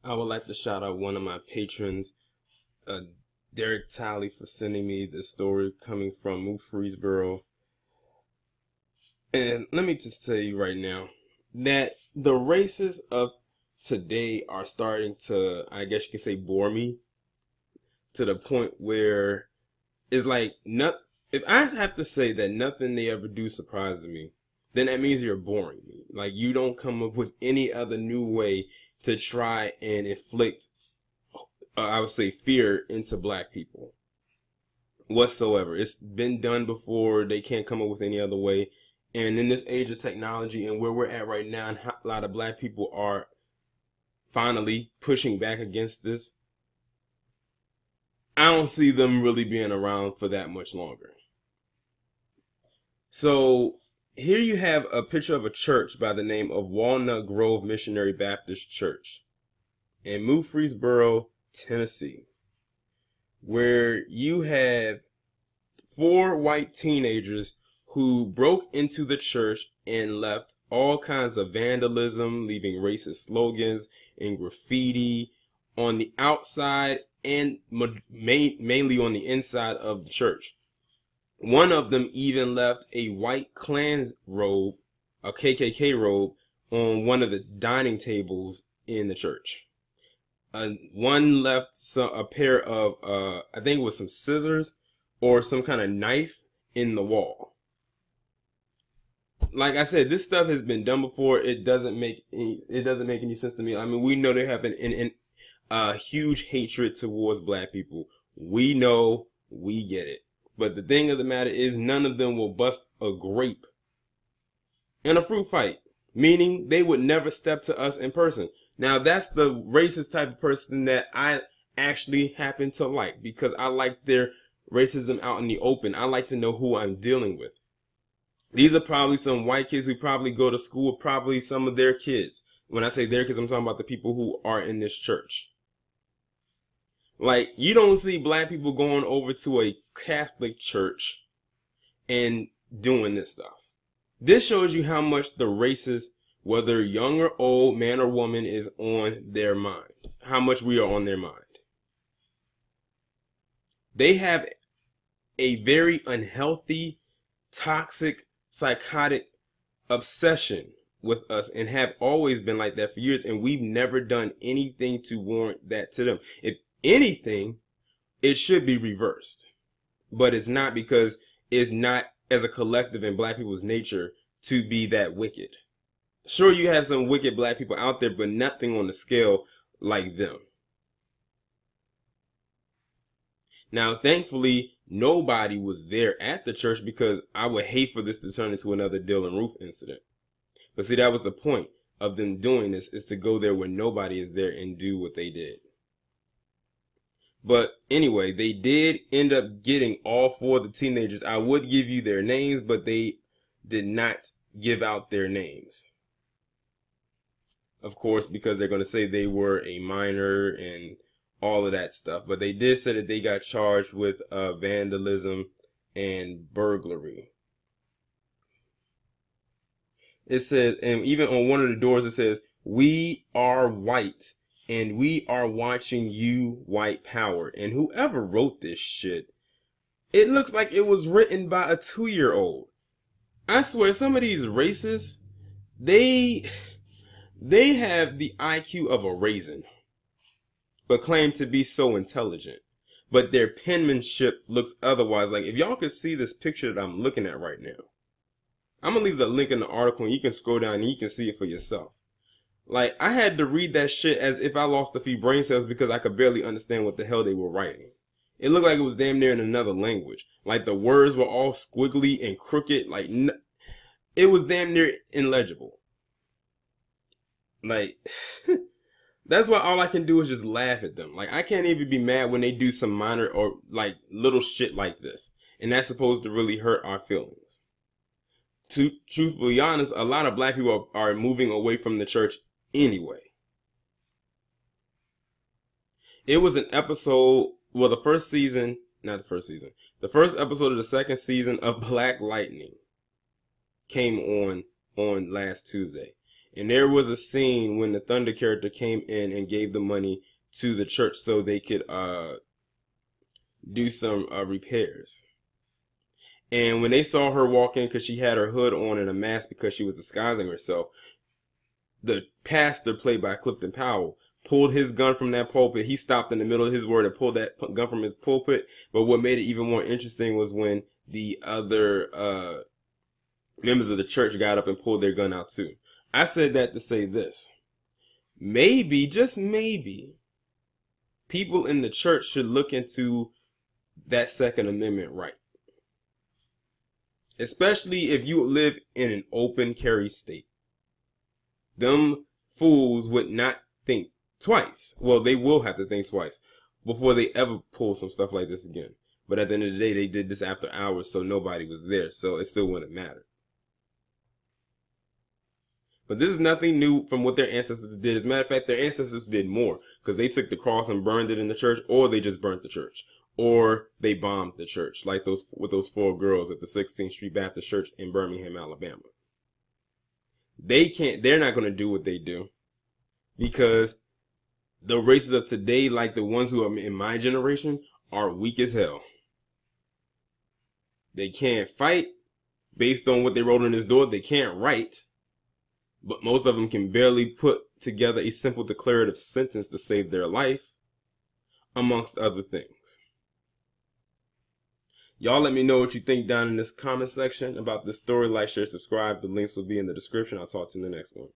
I would like to shout out one of my patrons, uh, Derek Talley, for sending me this story coming from Murfreesboro. And let me just tell you right now that the racists of today are starting to, I guess you can say, bore me to the point where it's like, not, if I have to say that nothing they ever do surprises me, then that means you're boring me. Like, you don't come up with any other new way to try and inflict, I would say, fear into black people whatsoever. It's been done before. They can't come up with any other way. And in this age of technology and where we're at right now, and a lot of black people are finally pushing back against this, I don't see them really being around for that much longer. So here you have a picture of a church by the name of Walnut Grove Missionary Baptist Church in Murfreesboro, Tennessee, where you have 4 white teenagers who broke into the church and left all kinds of vandalism, leaving racist slogans and graffiti on the outside and mainly on the inside of the church. One of them even left a white Klan robe, a KKK robe, on one of the dining tables in the church. One left a pair of, I think it was some scissors or some kind of knife in the wall. Like I said, this stuff has been done before. It doesn't make any sense to me. I mean, we know they have a huge hatred towards black people. We know, we get it. But the thing of the matter is, none of them will bust a grape in a fruit fight, meaning they would never step to us in person. Now, that's the racist type of person that I actually happen to like, because I like their racism out in the open. I like to know who I'm dealing with. These are probably some white kids who probably go to school with probably some of their kids. When I say their kids, I'm talking about the people who are in this church. Like, you don't see black people going over to a Catholic church and doing this stuff. This shows you how much the racist, whether young or old, man or woman, is on their mind. How much we are on their mind. They have a very unhealthy, toxic, psychotic obsession with us and have always been like that for years, and we've never done anything to warrant that to them. If anything, it should be reversed, but it's not, because it's not, as a collective, in black people's nature to be that wicked. Sure, you have some wicked black people out there, but nothing on the scale like them. Now, thankfully, nobody was there at the church, because I would hate for this to turn into another Dylan Roof incident. But see, that was the point of them doing this, is to go there when nobody is there and do what they did. But anyway, they did end up getting all 4 of the teenagers. I would give you their names, but they did not give out their names. Of course, because they're going to say they were a minor and all of that stuff. But they did say that they got charged with vandalism and burglary. It says, and even on one of the doors it says, "We are white and we are watching you, white power." And whoever wrote this shit, it looks like it was written by a 2-year-old. I swear, some of these racists, they have the IQ of a raisin, but claim to be so intelligent. But their penmanship looks otherwise. Like, if y'all could see this picture that I'm looking at right now, I'm going to leave the link in the article and you can scroll down and you can see it for yourself. Like, I had to read that shit as if I lost a few brain cells, because I could barely understand what the hell they were writing. It looked like it was damn near in another language. Like, the words were all squiggly and crooked. Like, it was damn near illegible. Like, that's why all I can do is just laugh at them. Like, I can't even be mad when they do some minor or, like, little shit like this. And that's supposed to really hurt our feelings. To truthfully honest, a lot of black people are moving away from the church anyway. It was an episode, well, the first episode of the second season of Black Lightning came on last Tuesday. And there was a scene when the Thunder character came in and gave the money to the church so they could do some repairs. And when they saw her walk in, because she had her hood on and a mask because she was disguising herself, the pastor, played by Clifton Powell, pulled his gun from that pulpit. He stopped in the middle of his word and pulled that gun from his pulpit. But what made it even more interesting was when the other members of the church got up and pulled their gun out too. I said that to say this. Maybe, just maybe, people in the church should look into that Second Amendment right. Especially if you live in an open carry state. Them fools would not think twice. Well, they will have to think twice before they ever pull some stuff like this again. But at the end of the day, they did this after hours, so nobody was there, so it still wouldn't matter. But this is nothing new from what their ancestors did. As a matter of fact, their ancestors did more, because they took the cross and burned it in the church, or they just burnt the church, or they bombed the church, like those 4 girls at the 16th Street Baptist Church in Birmingham, Alabama. They're not going to do what they do, because the races of today, like the ones who are in my generation, are weak as hell. They can't fight based on what they wrote on this door. They can't write. But most of them can barely put together a simple declarative sentence to save their life, amongst other things. Y'all let me know what you think down in this comment section about this story. Like, share, subscribe. The links will be in the description. I'll talk to you in the next one.